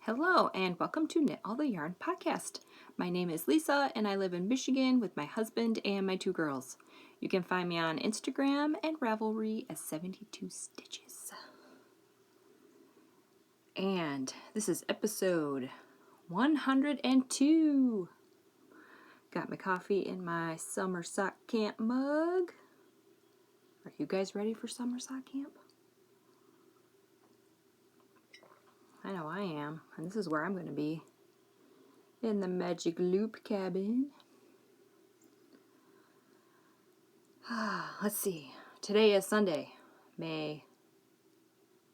Hello and welcome to Knit All the Yarn podcast. My name is Lisa and I live in Michigan with my husband and my two girls. You can find me on Instagram and Ravelry as 72 Stitches. And this is episode 102. Got my coffee in my summer sock camp mug. Are you guys ready for summer sock camp? I know I am, and this is where I'm going to be, in the Magic Loop cabin. Let's see, today is Sunday, May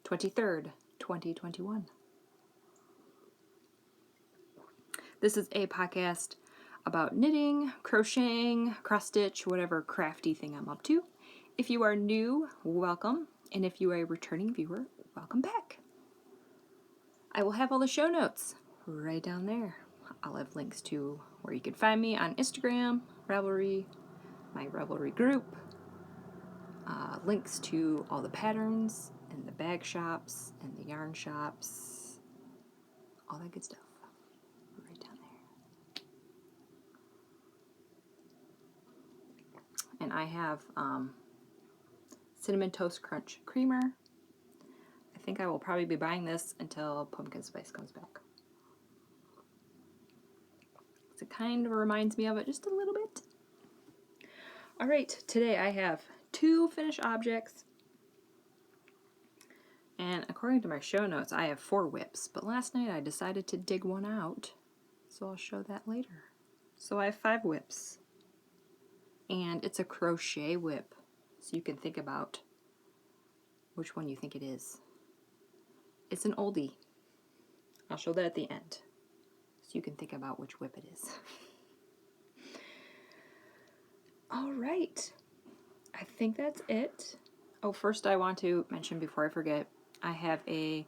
23rd, 2021. This is a podcast about knitting, crocheting, cross-stitch, whatever crafty thing I'm up to. If you are new, welcome, and if you are a returning viewer, welcome back. I will have all the show notes right down there. I'll have links to where you can find me on Instagram, Ravelry, my Ravelry group, links to all the patterns and the bag shops and the yarn shops, all that good stuff right down there. And I have Cinnamon Toast Crunch Creamer. I think I will probably be buying this until pumpkin spice comes back. It kind of reminds me of it just a little bit. Alright, today I have 2 finished objects. And according to my show notes, I have 4 whips. But last night I decided to dig one out. So I'll show that later. So I have 5 whips. And it's a crochet whip. So you can think about which one you think it is. It's an oldie. I'll show that at the end. So you can think about which whip it is. All right. I think that's it. Oh, first I want to mention before I forget, I have a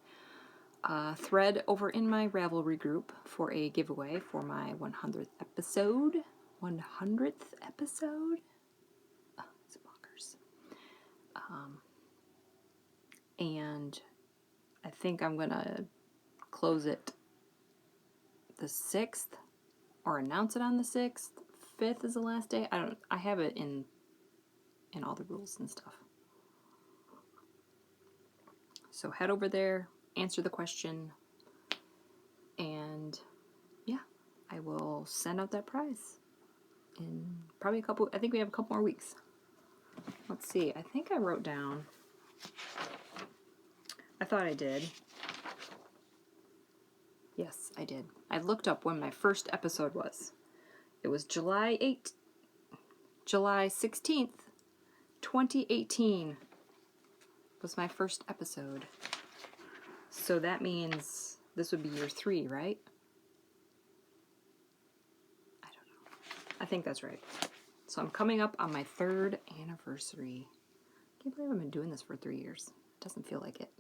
thread over in my Ravelry group for a giveaway for my 100th episode. 100th episode? Oh, it's bonkers. And I think I'm going to close it the 6th or announce it on the 6th. 5th is the last day. I have it in all the rules and stuff. So head over there, answer the question, and yeah, I will send out that prize in probably I think we have a couple more weeks. Let's see, I think I wrote down, I thought I did. Yes, I did. I looked up when my first episode was. It was July 16th, 2018 was my first episode. So that means this would be year 3, right? I don't know. I think that's right. So I'm coming up on my 3rd anniversary. I can't believe I've been doing this for 3 years. It doesn't feel like it.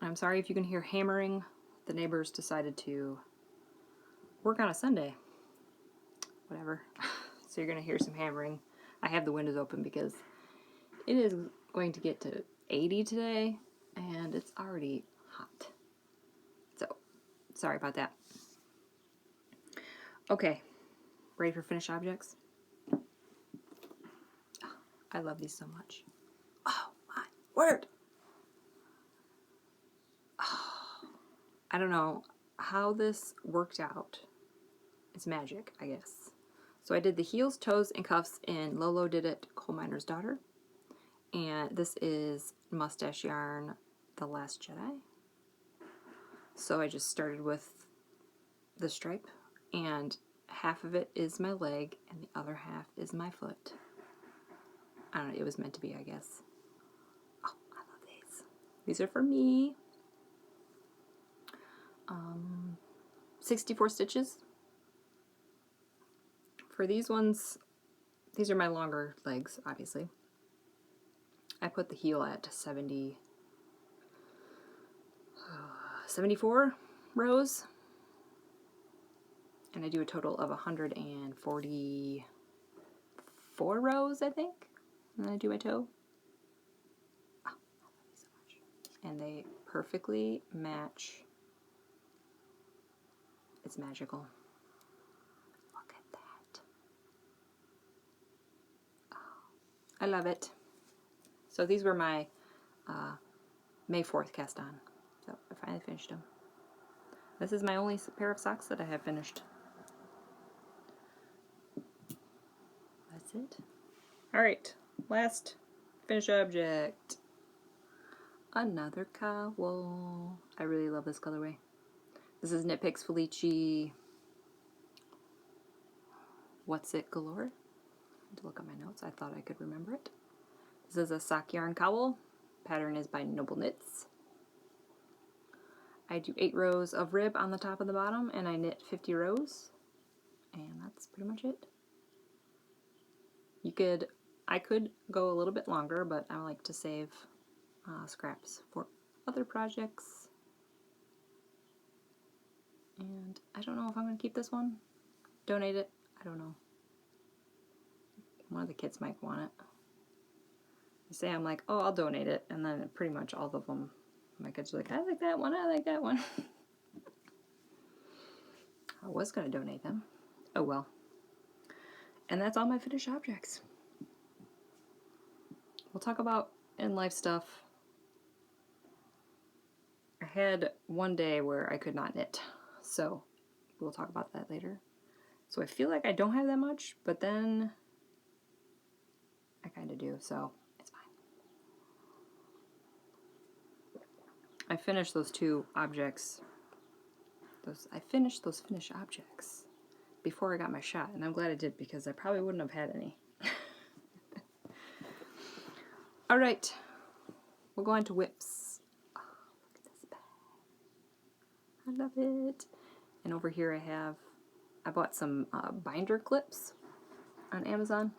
I'm sorry if you can hear hammering. The neighbors decided to work on a Sunday. Whatever. So you're going to hear some hammering. I have the windows open because it is going to get to 80 today, and it's already hot. So, sorry about that. Okay, ready for finished objects? Oh, I love these so much. Oh, my word! Oh, I don't know how this worked out. It's magic, I guess. So I did the heels, toes, and cuffs in Lolo Did It, Coal Miner's Daughter. And this is Mustache Yarn, The Last Jedi. So I just started with the stripe, and half of it is my leg, and the other half is my foot. I don't know, it was meant to be, I guess. Oh, I love these. These are for me. 64 stitches. For these ones, these are my longer legs, obviously. I put the heel at 74 rows. And I do a total of 144 rows, I think. And then I do my toe. Oh, I love these so much. and they perfectly match. It's magical. Look at that. Oh, I love it. So these were my May 4th cast on. So I finally finished them. This is my only pair of socks that I have finished. That's it. Alright, last finished object. Another cowl. I really love this colorway. This is KnitPicks Felici. What's it, Galore? I had to look at my notes. I thought I could remember it. This is a sock yarn cowl. Pattern is by Noble Knits. I do 8 rows of rib on the top and the bottom, and I knit 50 rows. And that's pretty much it. I could go a little bit longer, but I like to save scraps for other projects. And I don't know if I'm going to keep this one. Donate it. I don't know. One of the kids might want it. You say I'm like, oh, I'll donate it, and then pretty much all of them, my kids are like, I like that one, I like that one. I was going to donate them. Oh well. And that's all my finished objects. We'll talk about in-life stuff. I had one day where I could not knit, so we'll talk about that later. So I feel like I don't have that much, but then I kind of do, so it's fine. I finished those 2 objects. I finished those finished objects before I got my shot, and I'm glad I did because I probably wouldn't have had any. Alright, we'll go on to whips. Oh, look at this bag. I love it. And over here I bought some binder clips on Amazon.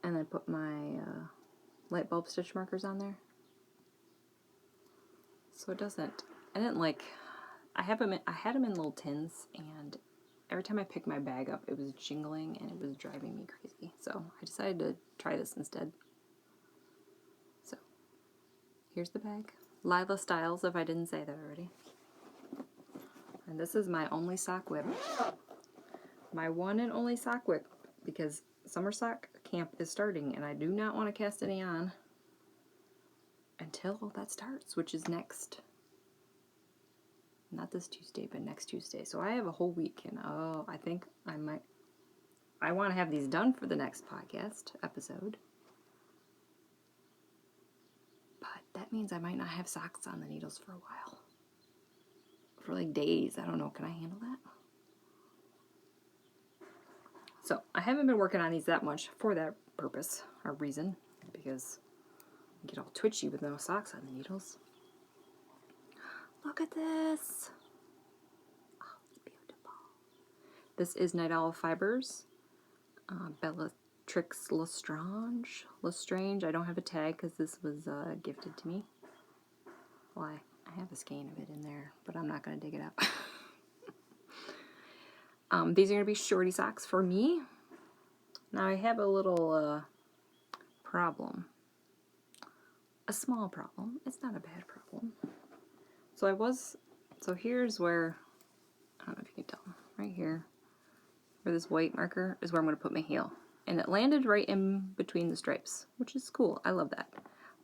And I put my light bulb stitch markers on there. So it doesn't, I had them in little tins, and every time I picked my bag up, it was jingling and it was driving me crazy. So I decided to try this instead. So here's the bag. Lila Styles, if I didn't say that already. And this is my only sock whip. My one and only sock whip, because summer sock camp is starting and I do not want to cast any on until that starts, which is not this Tuesday, but next Tuesday. So I have a whole week, and I think I want to have these done for the next podcast episode. But that means I might not have socks on the needles for a while. For like days. I don't know. Can I handle that? So I haven't been working on these that much for that purpose or reason, because I get all twitchy with no socks on the needles. Look at this. Oh, it's beautiful. This is Night Owl Fibers. Bellatrix Lestrange. I don't have a tag because this was gifted to me. Well, I have a skein of it in there, but I'm not going to dig it up. These are going to be shorty socks for me. Now I have a little problem. A small problem. It's not a bad problem. So here's where, I don't know if you can tell, right here, where this white marker is where I'm going to put my heel. And it landed right in between the stripes, which is cool. I love that.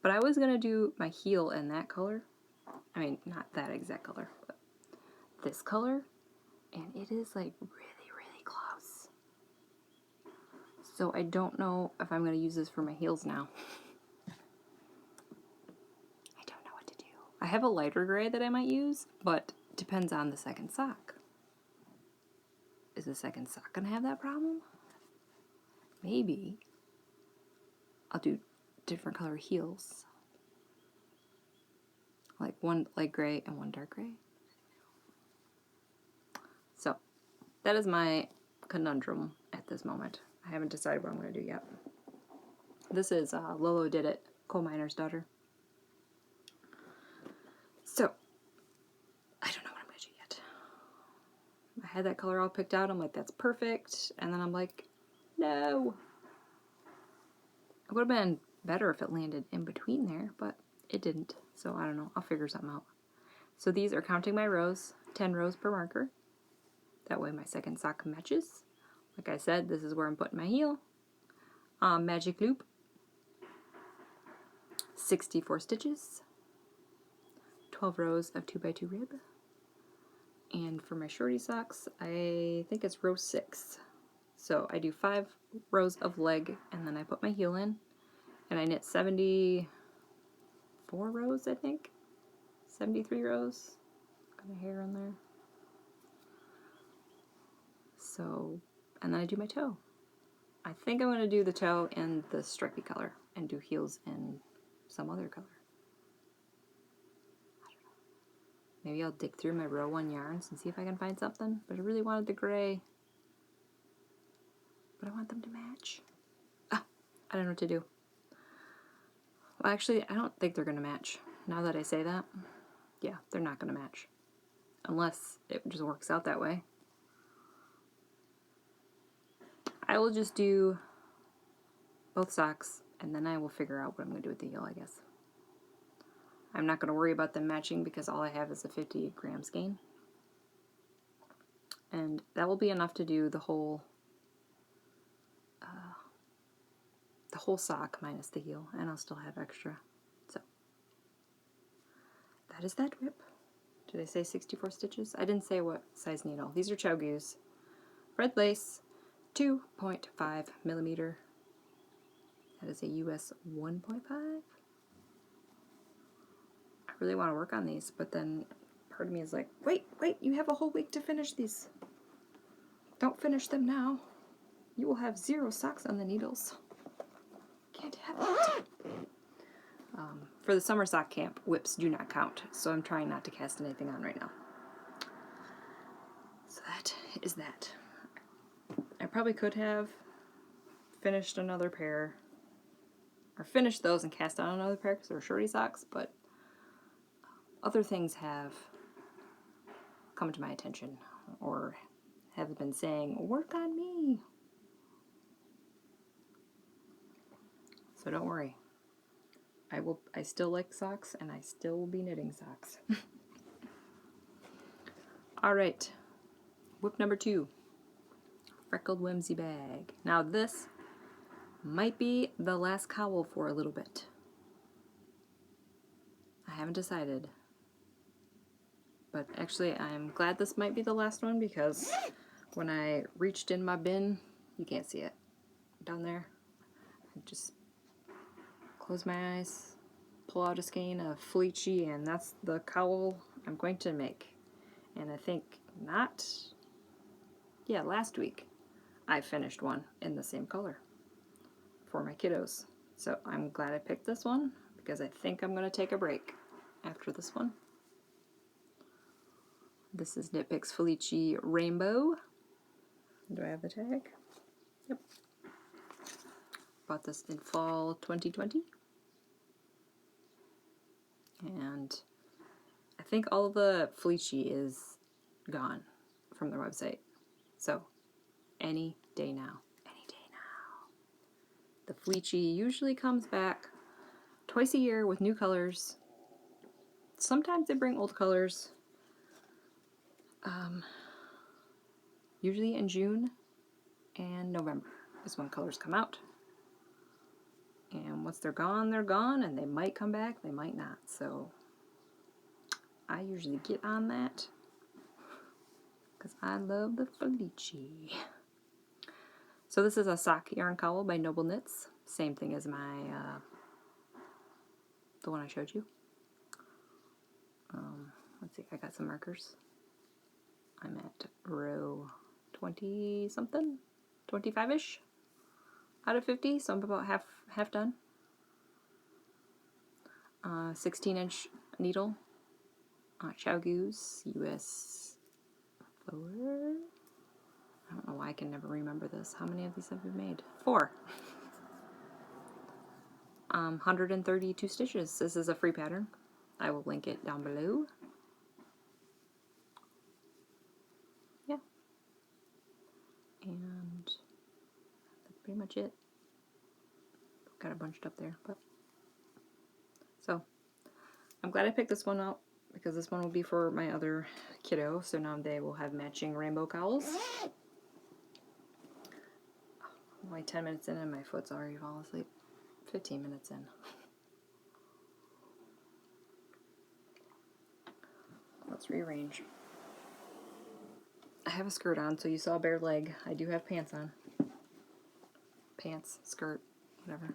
But I was going to do my heel in that color. I mean, not that exact color, but this color. And it is like really, really close. So I don't know if I'm going to use this for my heels now. I have a lighter gray that I might use, but depends on the second sock. Is the second sock going to have that problem? Maybe. I'll do different color heels. Like one light gray and one dark gray. So, that is my conundrum at this moment. I haven't decided what I'm going to do yet. This is Lolo Did It, Coal Miner's Daughter. So, I don't know what I'm going to do yet. I had that color all picked out. I'm like, that's perfect. And then I'm like, no. It would have been better if it landed in between there, but it it didn't. So I don't know. I'll figure something out. So these are counting my rows, 10 rows per marker. That way my second sock matches. Like I said, this is where I'm putting my heel. Magic loop. 64 stitches. 12 rows of 2x2 rib. And for my shorty socks, I think it's row 6. So I do 5 rows of leg, and then I put my heel in, and I knit 74 rows, I think. 73 rows. Got a hair on there. So, and then I do my toe. I think I'm going to do the toe in the stripy color, and do heels in some other color. Maybe I'll dig through my row 1 yarns and see if I can find something. But I really wanted the gray. But I want them to match. Ah, I don't know what to do. Well, actually, I don't think they're going to match. Now that I say that, yeah, they're not going to match. Unless it just works out that way. I will just do both socks, and then I will figure out what I'm going to do with the heel, I guess. I'm not going to worry about them matching because all I have is a 50 gram skein. And that will be enough to do the whole sock minus the heel, and I'll still have extra. So that is that whip. Did I say 64 stitches? I didn't say what size needle. These are Chiaogoos. Red lace, 2.5 millimeter. That is a US 1.5. I really want to work on these, but then part of me is like, wait, you have a whole week to finish these. Don't finish them now. You will have 0 socks on the needles. Can't have it. For the summer sock camp, whips do not count, so I'm trying not to cast anything on right now. So that is that. I probably could have finished another pair, or finished those and cast on another pair because they're shorty socks, but other things have come to my attention or have been saying, work on me. So don't worry. I still like socks, and I still will be knitting socks. Alright, whip number 2. Freckled Whimsy Bag. Now this might be the last cowl for a little bit. I haven't decided. But actually, I'm glad this might be the last one because when I reached in my bin, you can't see it down there. I just close my eyes, pull out a skein of Felici, and that's the cowl I'm going to make. And I think last week I finished one in the same color for my kiddos. So I'm glad I picked this one because I think I'm going to take a break after this one. This is KnitPicks Felici Rainbow. Do I have the tag? Yep. Bought this in fall 2020. And I think all of the Felici is gone from their website. So, any day now. Any day now. The Felici usually comes back twice a year with new colors. Sometimes they bring old colors. Usually in June and November is when colors come out. And once they're gone, and they might come back, they might not. So I usually get on that because I love the Felici. So this is a sock yarn cowl by Noble Knits. Same thing as my the one I showed you. Let's see, I got some markers. I'm at row 20 something, 25-ish out of 50, so I'm about half done. 16-inch needle, Chiaogoo's US 4. I don't know why I can never remember this. How many of these have we made? 4. 132 stitches. This is a free pattern. I will link it down below. Yeah. And that's pretty much it. Got it bunched up there, but so I'm glad I picked this one up because this one will be for my other kiddo, so now they will have matching rainbow cowls. I'm only 10 minutes in and my foot's already falling asleep. 15 minutes in. Let's rearrange. I have a skirt on, so you saw a bare leg. I do have pants on. Pants, skirt, whatever.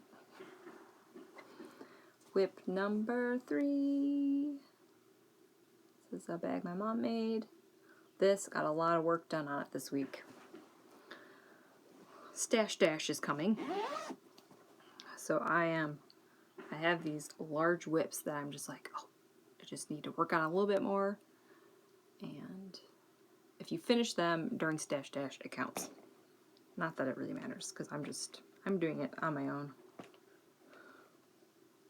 Whip number 3. This is a bag my mom made. This got a lot of work done on it this week. Stash Dash is coming. So I have these large whips that I'm just like, oh, I just need to work on a little bit more. And if you finish them during Stash Dash, it counts. Not that it really matters, because I'm doing it on my own.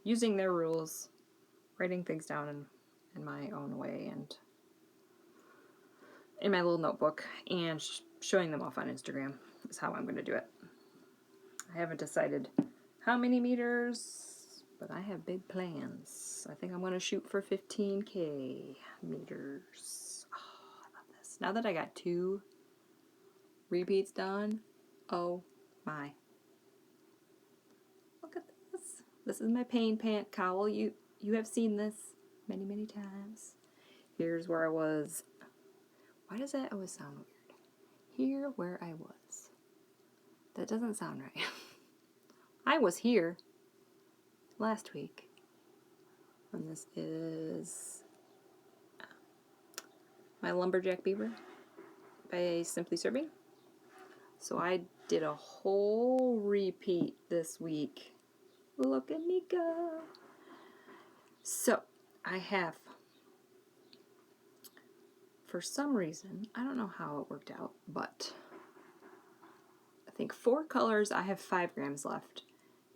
Using their rules, writing things down in my own way, and in my little notebook, and showing them off on Instagram is how I'm going to do it. I haven't decided how many meters, but I have big plans. I think I'm going to shoot for 15K meters. Oh, I love this. Now that I got 2 repeats done, oh my. Look at this. This is my pain pant cowl. You have seen this many, many times. Here's where I was. Why does that always sound weird? Here where I was. That doesn't sound right. I was here last week. And this is my lumberjack beaver by Simply Serving. So I did a whole repeat this week. Look at me go. So I have, for some reason, I don't know how it worked out, but I think 4 colors I have 5 grams left,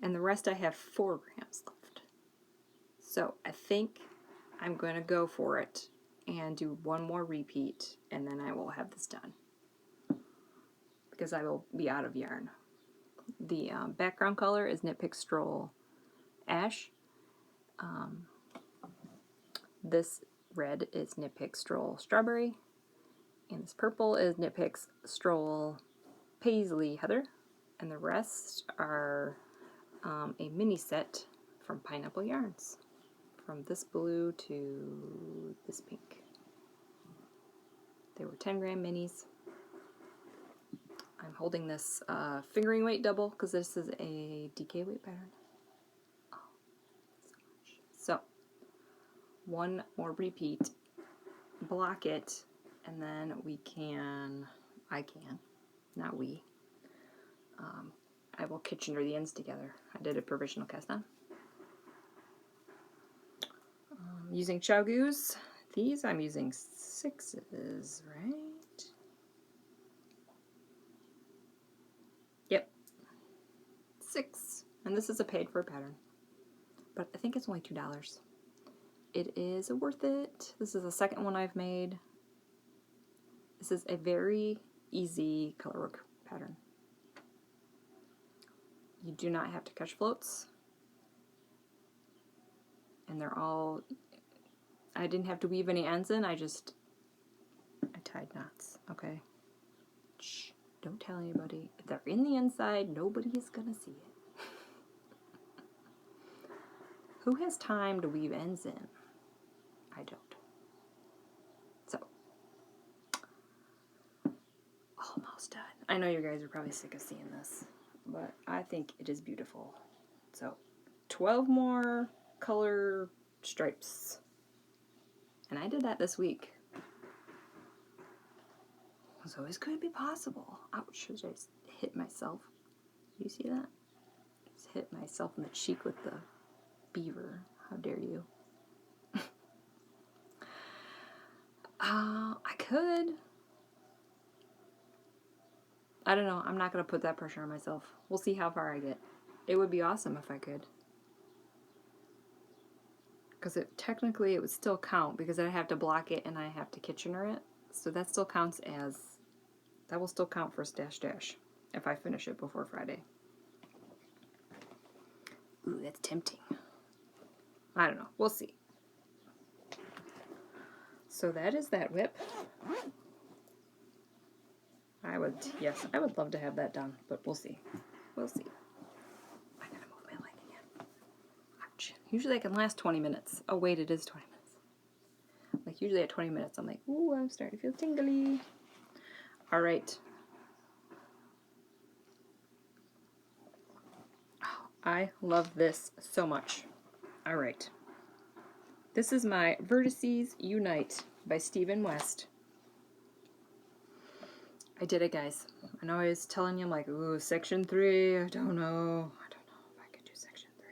and the rest I have 4 grams left. So I think I'm going to go for it and do one more repeat, and then I will have this done, because I will be out of yarn. The background color is KnitPicks Stroll Ash. This red is KnitPicks Stroll Strawberry, and this purple is KnitPicks Stroll Paisley Heather, and the rest are a mini set from Pineapple Yarns, from this blue to this pink. They were 10 gram minis. I'm holding this fingering weight double because this is a DK weight pattern. Oh, so much. So, one more repeat, block it, and then I will Kitchener the ends together. I did a provisional cast on. Using Chiaogoos. These I'm using 6s, right? Yep. 6. And this is a paid for pattern. But I think it's only $2. It is worth it. This is the second one I've made. This is a very easy color work pattern. You do not have to catch floats. And they're all, I didn't have to weave any ends in, I tied knots, okay? Shh, don't tell anybody. If they're in the inside, nobody's gonna see it. Who has time to weave ends in? I don't. So, almost done. I know you guys are probably sick of seeing this, but I think it is beautiful. So, 12 more color stripes. And I did that this week. So this could be possible. Ouch, I just hit myself. You see that? Just hit myself in the cheek with the beaver. How dare you? I could. I don't know. I'm not going to put that pressure on myself. We'll see how far I get. It would be awesome if I could. Because technically it would still count because I have to block it and I have to Kitchener it. So that still counts as, that will still count for Stash Dash if I finish it before Friday. Ooh, that's tempting. I don't know. We'll see. So that is that whip. Yes, I would love to have that done, but we'll see. We'll see. I gotta move my leg again. Ouch. Usually I can last 20 minutes. Oh wait, it is 20 minutes. Like usually at 20 minutes I'm like, ooh, I'm starting to feel tingly. All right. Oh, I love this so much. All right. This is my Vertices Unite by Stephen West. I did it, guys. I know I was telling you, I'm like, ooh, section 3, I don't know if I could do section 3.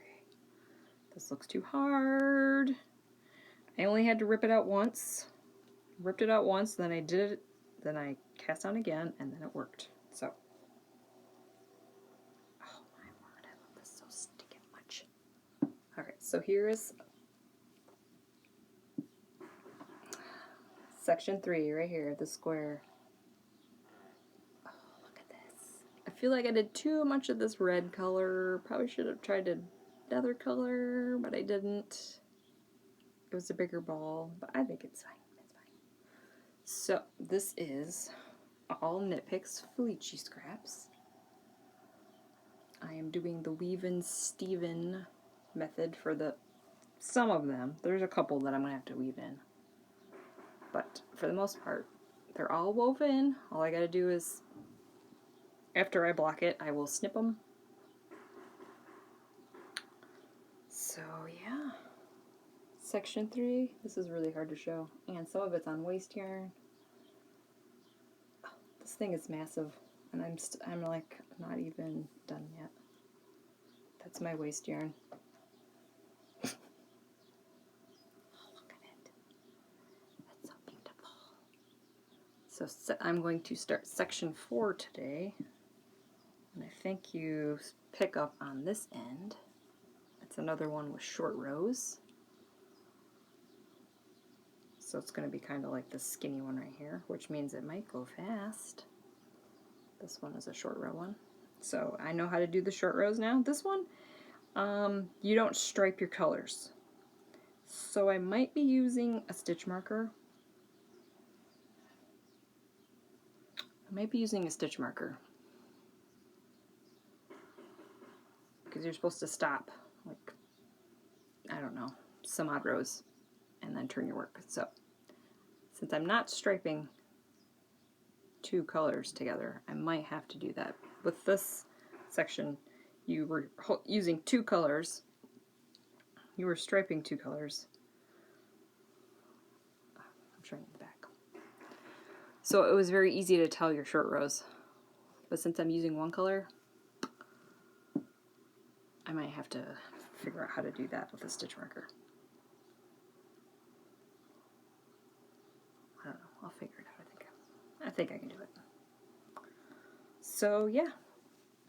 This looks too hard. I only had to rip it out once. Ripped it out once, then I did it, then I cast on again, and then it worked. So, oh my word, I love this so stinking much. Alright, so here is section 3, right here, the square. I feel like I did too much of this red color. Probably should have tried another color, but I didn't. It was a bigger ball, but I think it's fine. It's fine. So this is all KnitPicks Felici scraps. I am doing the Weave-In Steven method for some of them. There's a couple that I'm going to have to weave in. But for the most part, they're all woven. All I got to do is, after I block it, I will snip them. So yeah, section 3, this is really hard to show, and some of it's on waste yarn. Oh, this thing is massive, and I'm like not even done yet. That's my waste yarn. Oh, look at it. That's so beautiful. So I'm going to start section 4 today. And I think you pick up on this end. It's another one with short rows. So it's going to be kind of like the skinny one right here, which means it might go fast. This one is a short row one. So I know how to do the short rows now. This one, you don't stripe your colors. So I might be using a stitch marker. Because you're supposed to stop, like, I don't know, some odd rows, and then turn your work. So, since I'm not striping 2 colors together, I might have to do that. With this section, you were using 2 colors, you were striping 2 colors. I'm showing the back. So it was very easy to tell your short rows. But since I'm using 1 color, I might have to figure out how to do that with a stitch marker. I don't know. I'll figure it out. I think I can do it. So yeah,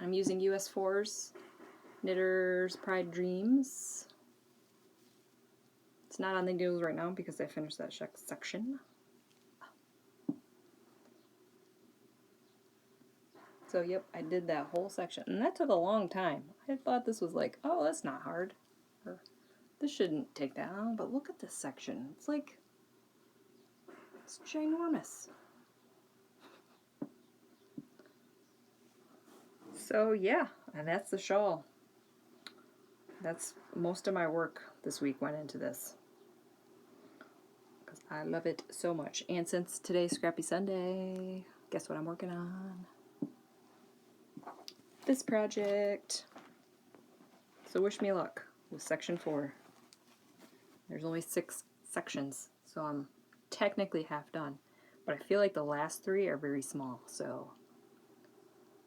I'm using US 4s, Knitter's Pride Dreamz. It's not on the needles right now because I finished that section. So yep, I did that whole section, and that took a long time. I thought this was like, oh, that's not hard, or this shouldn't take that long, but look at this section. It's like, it's ginormous. So yeah, and that's the shawl. That's most of my work this week went into this, because I love it so much. And since today's Scrappy Sunday, guess what I'm working on? This project. So wish me luck with section 4. There's only 6 sections, so I'm technically half done. But I feel like the last 3 are very small, so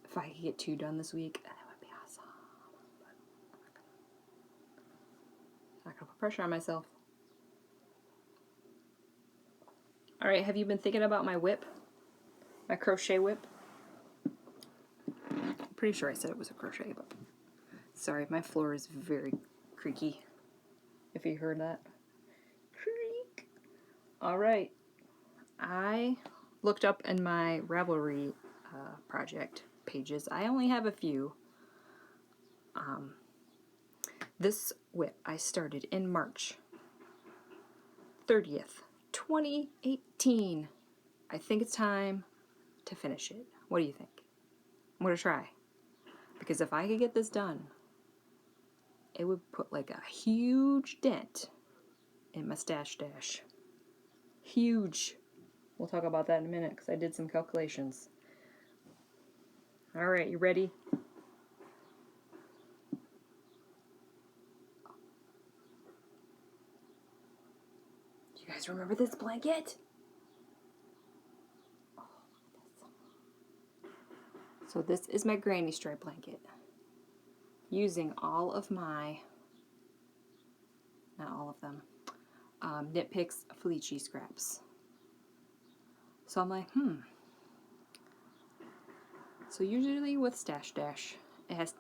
if I could get 2 done this week, that would be awesome. But I'm not gonna put pressure on myself. Alright, have you been thinking about my whip? My crochet whip? I'm pretty sure I said it was a crochet, but sorry, my floor is very creaky. If you heard that. Creak. Alright. I looked up in my Ravelry project pages. I only have a few. This whip I started in March 30th, 2018. I think it's time to finish it. What do you think? I'm going to try. Because if I could get this done, it would put like a huge dent in my stash dash. Huge. We'll talk about that in a minute because I did some calculations. Alright, you ready? Do you guys remember this blanket? Oh, look at this. So this is my granny stripe blanket. Using all of my, not all of them, KnitPicks Felici scraps. So I'm like, So usually with Stash Dash, it has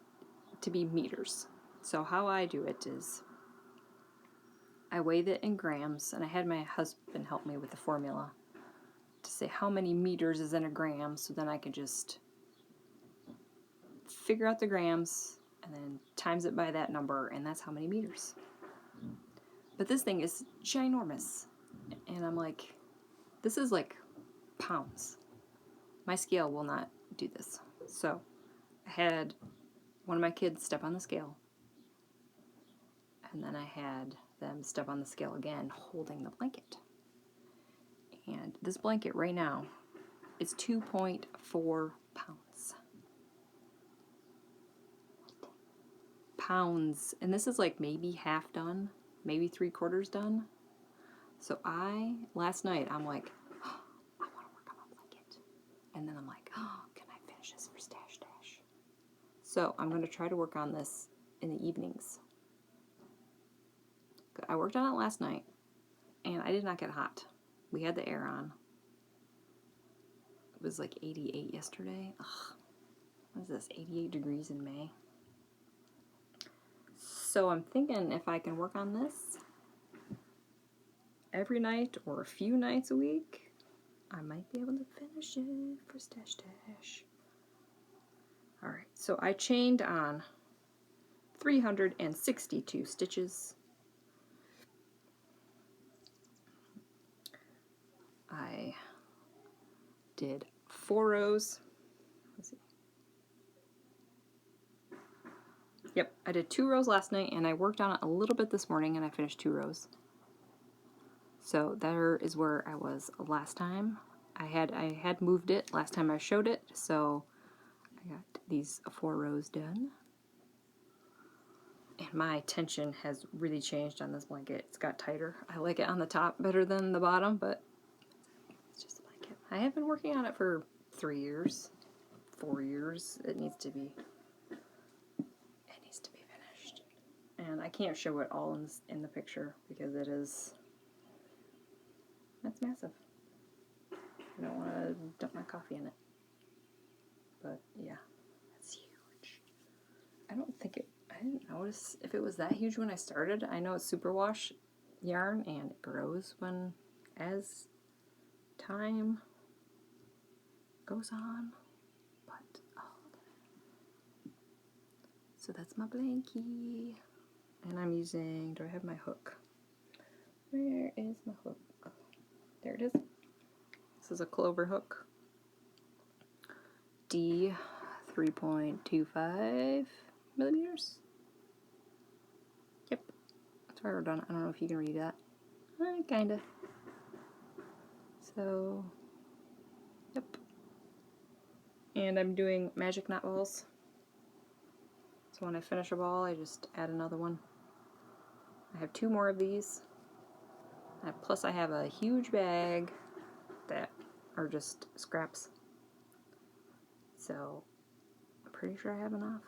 to be meters. So how I do it is, I weigh it in grams, and I had my husband help me with the formula to say how many meters is in a gram, so then I can just figure out the grams and then times it by that number, and that's how many meters. But this thing is ginormous, and I'm like, this is like pounds. My scale will not do this. So I had one of my kids step on the scale, and then I had them step on the scale again holding the blanket. And this blanket right now is 2.4 pounds. Pounds. And this is like maybe half done, maybe 3/4 done. So last night, I'm like, oh, I want to work on my blanket. And then I'm like, oh, can I finish this for Stash Dash? So I'm going to try to work on this in the evenings. I worked on it last night, and I did not get hot. We had the air on. It was like 88 yesterday. Ugh. What is this, 88 degrees in May? So I'm thinking if I can work on this every night or a few nights a week, I might be able to finish it for Stash Dash. Alright, so I chained on 362 stitches. I did 4 rows. Let's see. Yep, I did 2 rows last night, and I worked on it a little bit this morning, and I finished 2 rows. So there is where I was last time. I had moved it last time I showed it, so I got these 4 rows done. And my tension has really changed on this blanket. It's got tighter. I like it on the top better than the bottom, but it's just a blanket. I have been working on it for 3 years, 4 years. It needs to be finished. And I can't show it all in the picture because that's massive. I don't want to dump my coffee in it. But yeah, that's huge. I didn't notice if it was that huge when I started. I know it's superwash yarn and it grows as time goes on. But, oh, look at it. So that's my blankie. And I'm using, do I have my hook? Where is my hook? There it is. This is a Clover hook. D 3.25 millimeters. Yep. That's where we're done. I don't know if you can read that. Kinda. So, yep. And I'm doing magic knot balls. So when I finish a ball, I just add another one. I have 2 more of these. Plus I have a huge bag that are just scraps. So I'm pretty sure I have enough.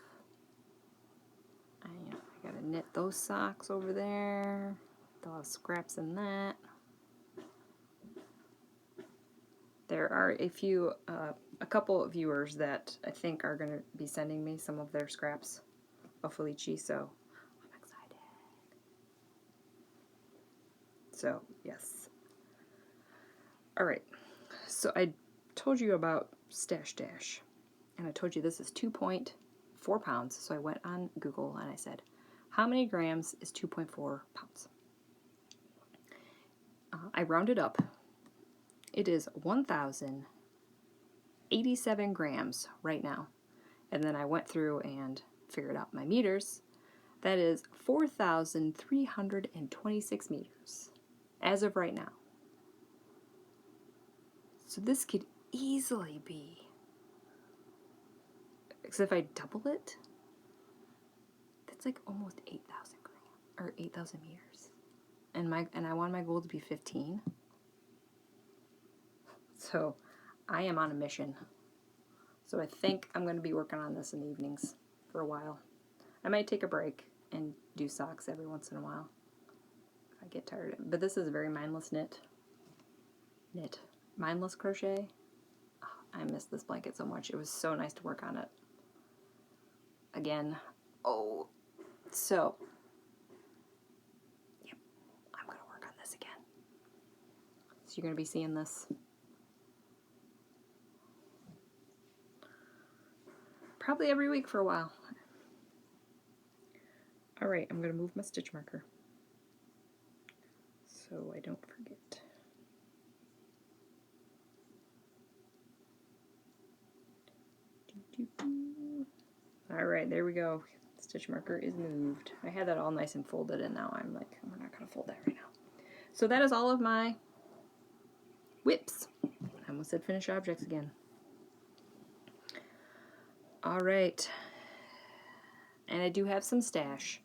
I gotta knit those socks over there. They'll have scraps in that. There are a couple of viewers that I think are gonna be sending me some of their scraps of Felici, so I'm excited. So, yes. Alright, so I told you about Stash Dash, and I told you this is 2.4 pounds, so I went on Google and I said, how many grams is 2.4 pounds? I rounded up. It is 1,087 grams right now. And then I went through and figured out my meters. That is 4,326 meters as of right now. So this could easily be, except if I double it, that's like almost 8,000 grams or 8,000 meters. And I want my goal to be 15. So I am on a mission. So I think I'm going to be working on this in the evenings for a while. I might take a break and do socks every once in a while. I get tired. But this is a very mindless mindless crochet. Oh, I miss this blanket so much. It was so nice to work on it again. Oh, so yep, I'm going to work on this again. So you're going to be seeing this probably every week for a while. Alright, I'm going to move my stitch marker so I don't forget. Alright, there we go. Stitch marker is moved. I had that all nice and folded, and now I'm like, we're not going to fold that right now. So that is all of my whips. I almost said finished objects again. Alright. And I do have some stash.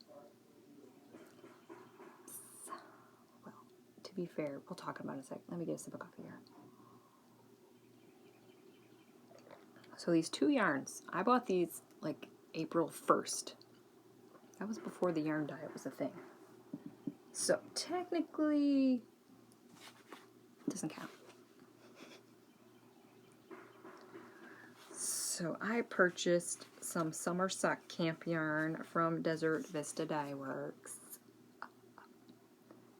Well, to be fair, we'll talk about it in a second. Let me get a sip of coffee here. So these 2 yarns, I bought these like April 1st. That was before the yarn diet was a thing. So technically, it doesn't count. So I purchased some summer sock camp yarn from Desert Vista Dye Works.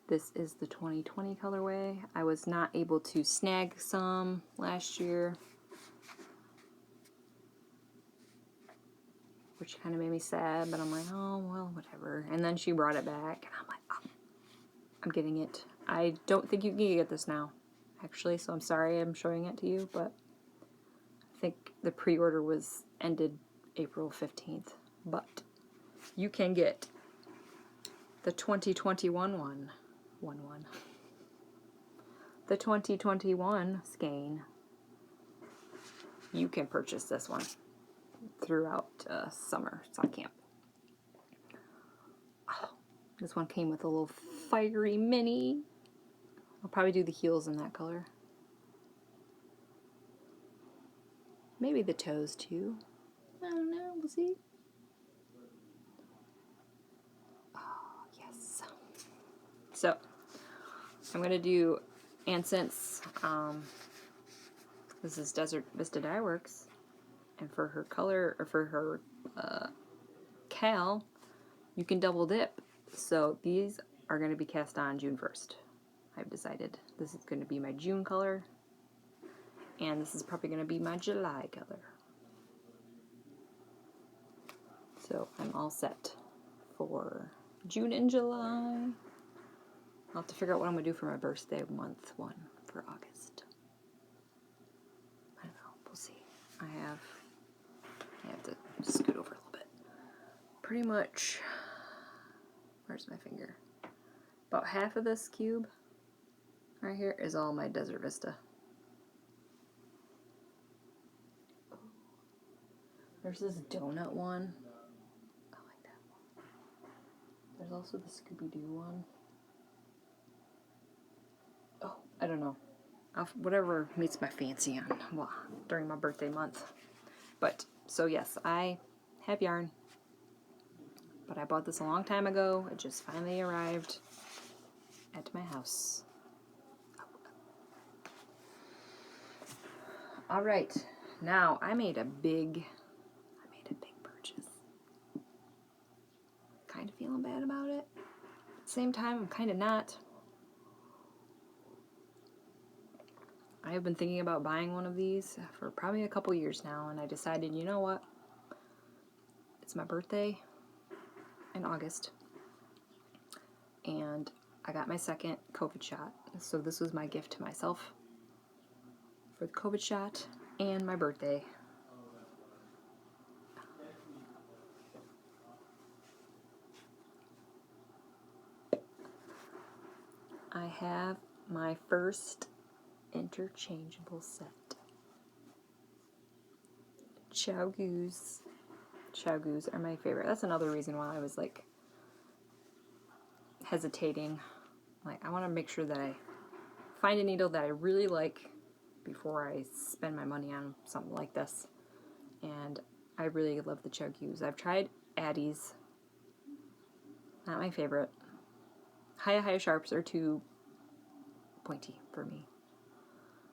This is the 2020 colorway. I was not able to snag some last year, which kind of made me sad, but I'm like, oh, well, whatever. And then she brought it back, and I'm like, oh, I'm getting it. I don't think you can get this now, actually, so I'm sorry I'm showing it to you, but I think the pre-order was ended April 15th, but you can get the 2021 one. The 2021 skein. You can purchase this one throughout summer sock camp. Oh, this one came with a little fiery mini. I'll probably do the heels in that color. Maybe the toes too. I don't know, we'll see. Oh, yes. So, I'm going to do, and since this is Desert Vista Dye Works, and for her color, or for her Cowl, you can double dip. So these are going to be cast on June 1st. I've decided this is going to be my June color, and this is probably going to be my July color. So I'm all set for June and July. I'll have to figure out what I'm going to do for my birthday month one for August. I don't know. We'll see. I have to scoot over a little bit. Pretty much, where's my finger? About half of this cube right here is all my Desert Vista. There's this donut one. I like that one. There's also the Scooby-Doo one. Oh, I don't know. Whatever meets my fancy on, well, during my birthday month. But, so yes, I have yarn. But I bought this a long time ago. It just finally arrived at my house. Alright, now I made a big purchase. Kind of feeling bad about it. At the same time, I'm kind of not. I have been thinking about buying one of these for probably a couple years now, and I decided, you know what? It's my birthday in August, and I got my second COVID shot. So this was my gift to myself for the COVID shot and my birthday. I have my first interchangeable set. Chiaogoos. Chiaogoos are my favorite. That's another reason why I was like hesitating. Like, I want to make sure that I find a needle that I really like before I spend my money on something like this. And I really love the Chiaogoos. I've tried Addie's. Not my favorite. Hiya Sharps are too pointy for me.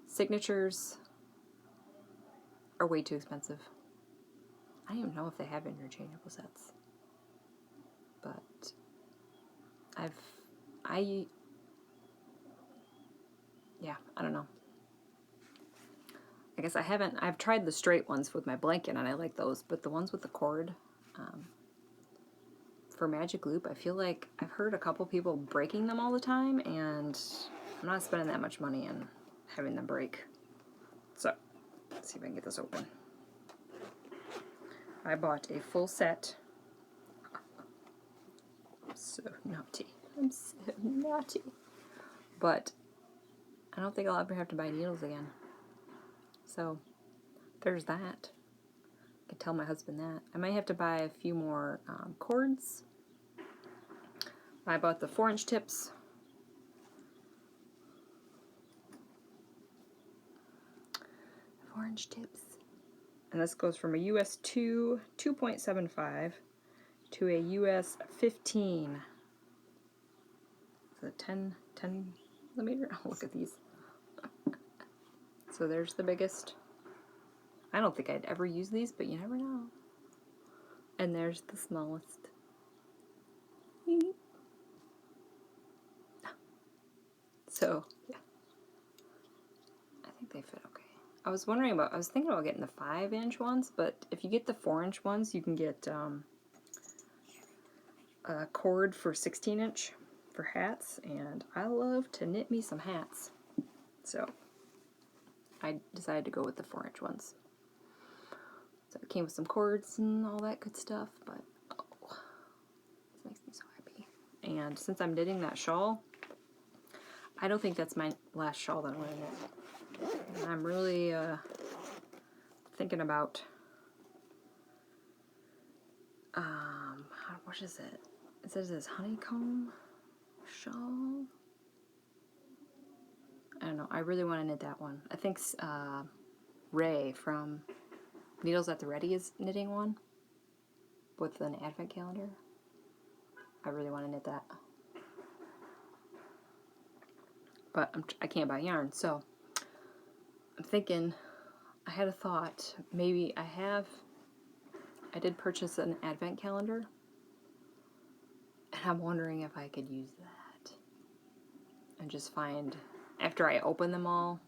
Signatures are way too expensive. I don't even know if they have interchangeable sets. But I don't know. I guess I've tried the straight ones with my blanket and I like those, but the ones with the cord, for Magic Loop, I feel like I've heard a couple people breaking them all the time, and I'm not spending that much money on having them break. So, let's see if I can get this open. I bought a full set. I'm so naughty. I'm so naughty. But I don't think I'll ever have to buy needles again. So, there's that. I can tell my husband that. I might have to buy a few more cords. I bought the 4-inch tips. And this goes from a US 2 2.75 to a US 15. So 10 millimeter. Oh, look at these. So there's the biggest. I don't think I'd ever use these, but you never know. And there's the smallest. So, yeah. I think they fit okay. I was thinking about getting the 5-inch ones, but if you get the 4-inch ones, you can get a cord for 16-inch for hats, and I love to knit me some hats. So, I decided to go with the 4-inch ones. So it came with some cords and all that good stuff, but this makes me so happy. And since I'm knitting that shawl, I don't think that's my last shawl that I'm going to knit. And I'm really thinking about, what is it? It says this honeycomb shawl. I don't know. I really want to knit that one. I think Ray from Needles at the Ready is knitting one with an advent calendar. I really want to knit that. But I can't buy yarn, so I'm thinking, I had a thought, maybe I did purchase an advent calendar, and I'm wondering if I could use that and just find, after I open them all,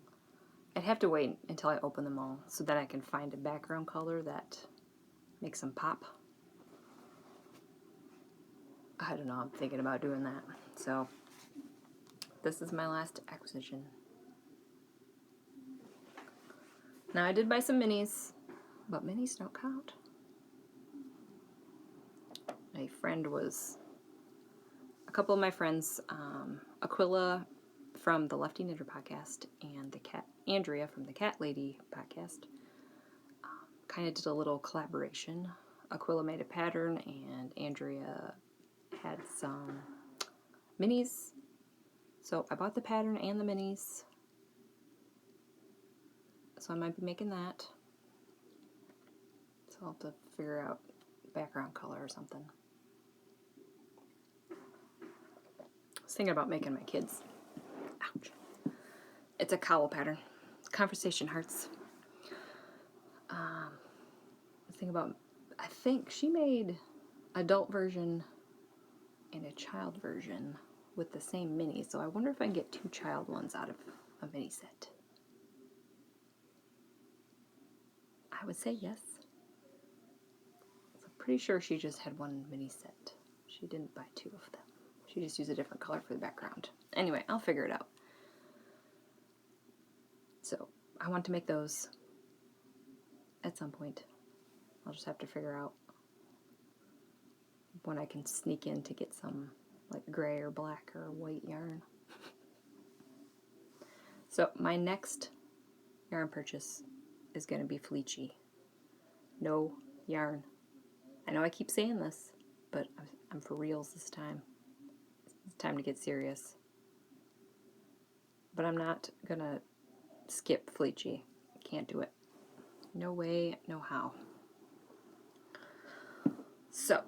I'd have to wait until I open them all so that I can find a background color that makes them pop. I don't know, I'm thinking about doing that. So, this is my last acquisition. Now, I did buy some minis, but minis don't count. A couple of my friends, Aquila from the Lefty Knitter podcast and Andrea from the Cat Lady podcast, kind of did a little collaboration. Aquila made a pattern and Andrea had some minis. So I bought the pattern and the minis. So I might be making that. So I'll have to figure out background color or something. I was thinking about making my kids. Ouch. It's a cowl pattern. Conversation hearts. I think she made adult version and a child version with the same mini. So I wonder if I can get 2 child ones out of a mini set. I would say yes. So I'm pretty sure she just had 1 mini set. She didn't buy 2 of them. She just used a different color for the background. Anyway, I'll figure it out. So I want to make those at some point. I'll just have to figure out when I can sneak in to get some like gray or black or white yarn. So my next yarn purchase is going to be Felici. No yarn. I know I keep saying this, but I'm for reals this time. It's time to get serious. But I'm not going to skip Felici. Can't do it. No way, no how. So,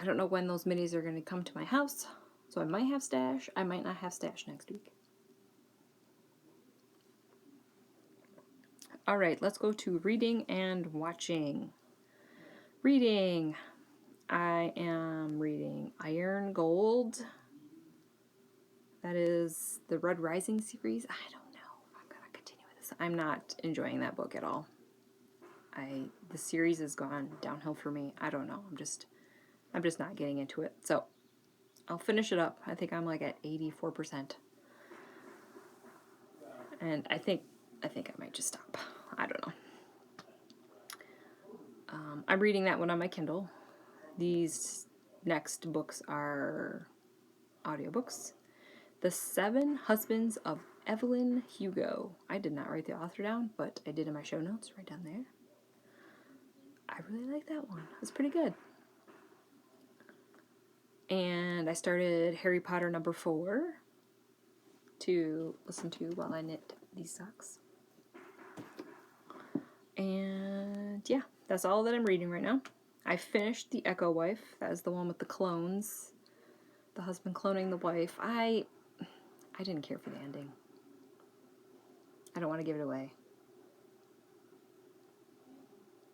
I don't know when those minis are going to come to my house, so I might have stash. I might not have stash next week. Alright, let's go to reading and watching. Reading. I am reading Iron Gold. That is the Red Rising series. I don't know if I'm going to continue with this. I'm not enjoying that book at all. The series has gone downhill for me. I don't know. I'm just not getting into it. So I'll finish it up. I think I'm like at 84%. And I think I might just stop. I don't know. I'm reading that one on my Kindle. These next books are audiobooks. The 7 Husbands of Evelyn Hugo. I did not write the author down, but I did in my show notes right down there. I really like that one. It's pretty good. And I started Harry Potter number 4 to listen to while I knit these socks. And yeah, that's all that I'm reading right now. I finished The Echo Wife. That is the one with the clones. The husband cloning the wife. I didn't care for the ending. I don't want to give it away.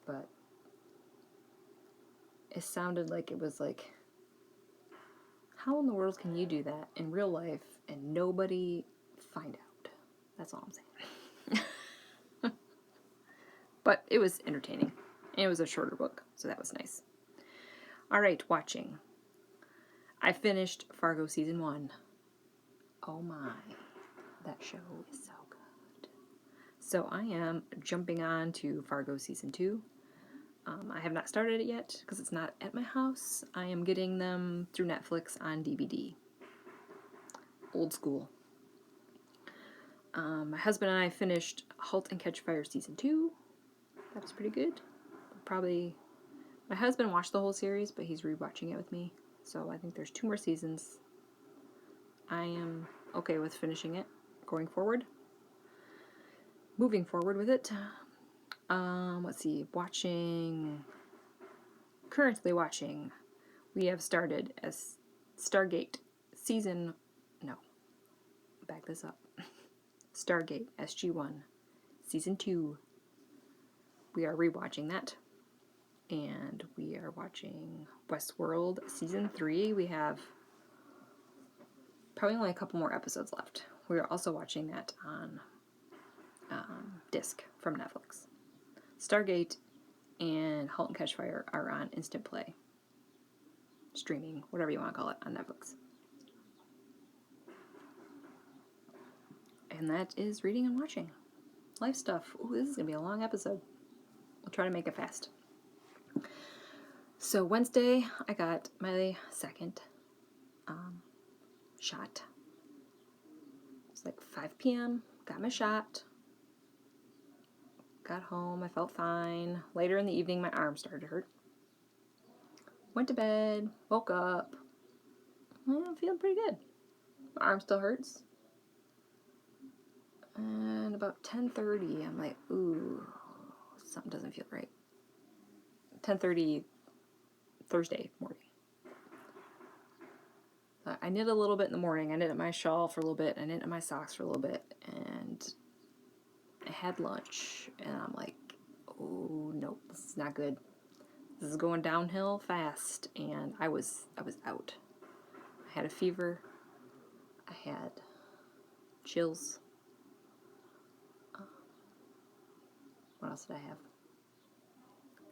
But it sounded like it was like, how in the world can you do that in real life and nobody find out? That's all I'm saying. But it was entertaining. And it was a shorter book, so that was nice. Alright, watching. I finished Fargo Season 1. Oh my. That show is so good. So I am jumping on to Fargo Season 2. I have not started it yet because it's not at my house. I am getting them through Netflix on DVD. Old school. My husband and I finished Halt and Catch Fire Season 2. That was pretty good. Probably, my husband watched the whole series, but he's rewatching it with me. So I think there's 2 more seasons. I am okay with finishing it going forward. Moving forward with it. Let's see, currently watching, we have started as Stargate Stargate SG-1 Season 2. We are rewatching that. And we are watching Westworld Season 3. We have probably only a couple more episodes left. We are also watching that on disc from Netflix. Stargate and Halt and Catch Fire are on Instant Play. Streaming, whatever you want to call it, on Netflix. And that is reading and watching. Life stuff. Ooh, this is going to be a long episode. We'll try to make it fast. So Wednesday, I got my second shot. It's like 5 p.m. Got my shot. Got home. I felt fine. Later in the evening, my arm started to hurt. Went to bed. Woke up. I'm feeling pretty good. My arm still hurts. And about 10:30, I'm like, ooh, something doesn't feel right. 10:30 Thursday morning. I knit a little bit in the morning. I knit my shawl for a little bit. I knit my socks for a little bit. And I had lunch. And I'm like, oh, no, this is not good. This is going downhill fast. And I was out. I had a fever. I had chills. What else did I have?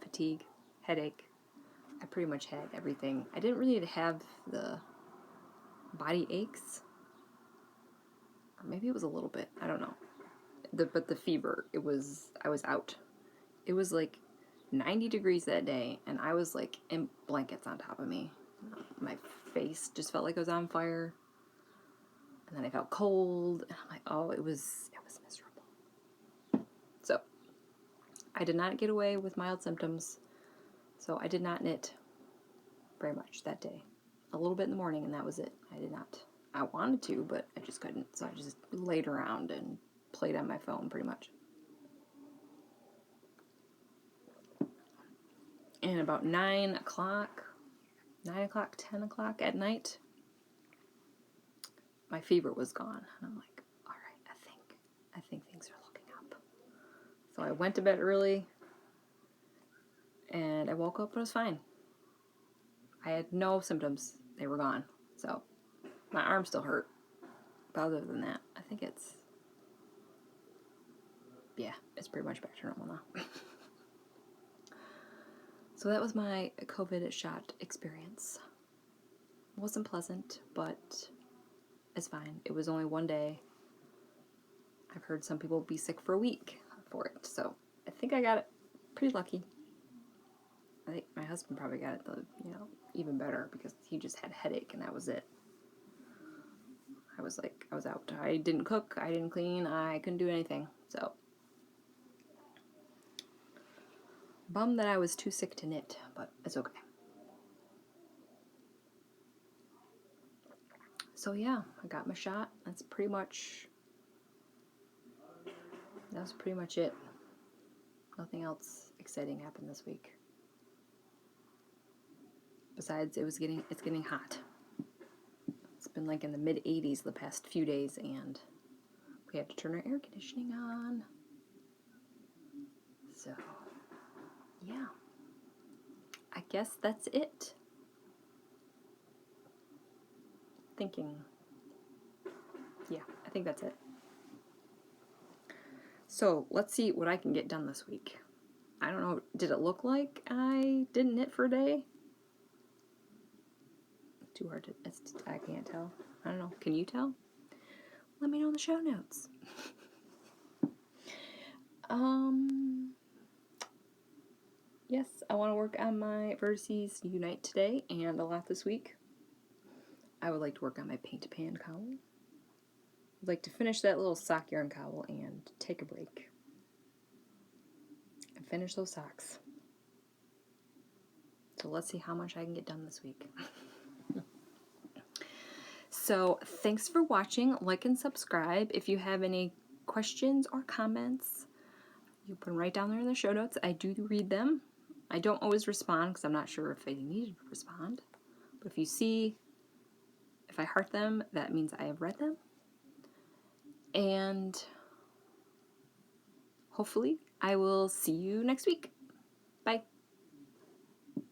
Fatigue, headache. I pretty much had everything. I didn't really have the body aches. Or maybe it was a little bit. I don't know. But the fever, I was out. It was like 90 degrees that day, and I was like in blankets on top of me. My face just felt like it was on fire. And then I felt cold, and I'm like, oh, it was miserable. So, I did not get away with mild symptoms, so I did not knit very much that day. A little bit in the morning, and that was it. I wanted to, but I just couldn't, so I just laid around and played on my phone pretty much. And about 9 o'clock, 10 o'clock at night, my fever was gone. And I'm like, all right, I think things are looking up. So I went to bed early, and I woke up and it was fine. I had no symptoms. They were gone. So my arm still hurt. But other than that, I think it's pretty much back to normal now. So that was my COVID shot experience. It wasn't pleasant, but it's fine. It was only one day. I've heard some people be sick for a week for it, so I think I got it pretty lucky. I think my husband probably got it, even better, because he just had a headache and that was it. I was out. I didn't cook, I didn't clean, I couldn't do anything, so. Bummed that I was too sick to knit, but it's okay. So yeah, I got my shot. That's pretty much it. Nothing else exciting happened this week. Besides, it's getting hot. It's been like in the mid-80s the past few days, and we have to turn our air conditioning on. So, yeah. I guess that's it. Yeah, I think that's it. So, let's see what I can get done this week. I don't know, did it look like I didn't knit for a day? Too hard to, I can't tell. I don't know, can you tell? Let me know in the show notes. Yes, I want to work on my Vertices Unite today and a lot this week. I would like to work on my paint-to-pan cowl. I'd like to finish that little sock yarn cowl and take a break. And finish those socks. So let's see how much I can get done this week. So thanks for watching. Like and subscribe. If you have any questions or comments, you put them right down there in the show notes. I do read them. I don't always respond because I'm not sure if I need to respond. But if I heart them, that means I have read them. And hopefully I will see you next week.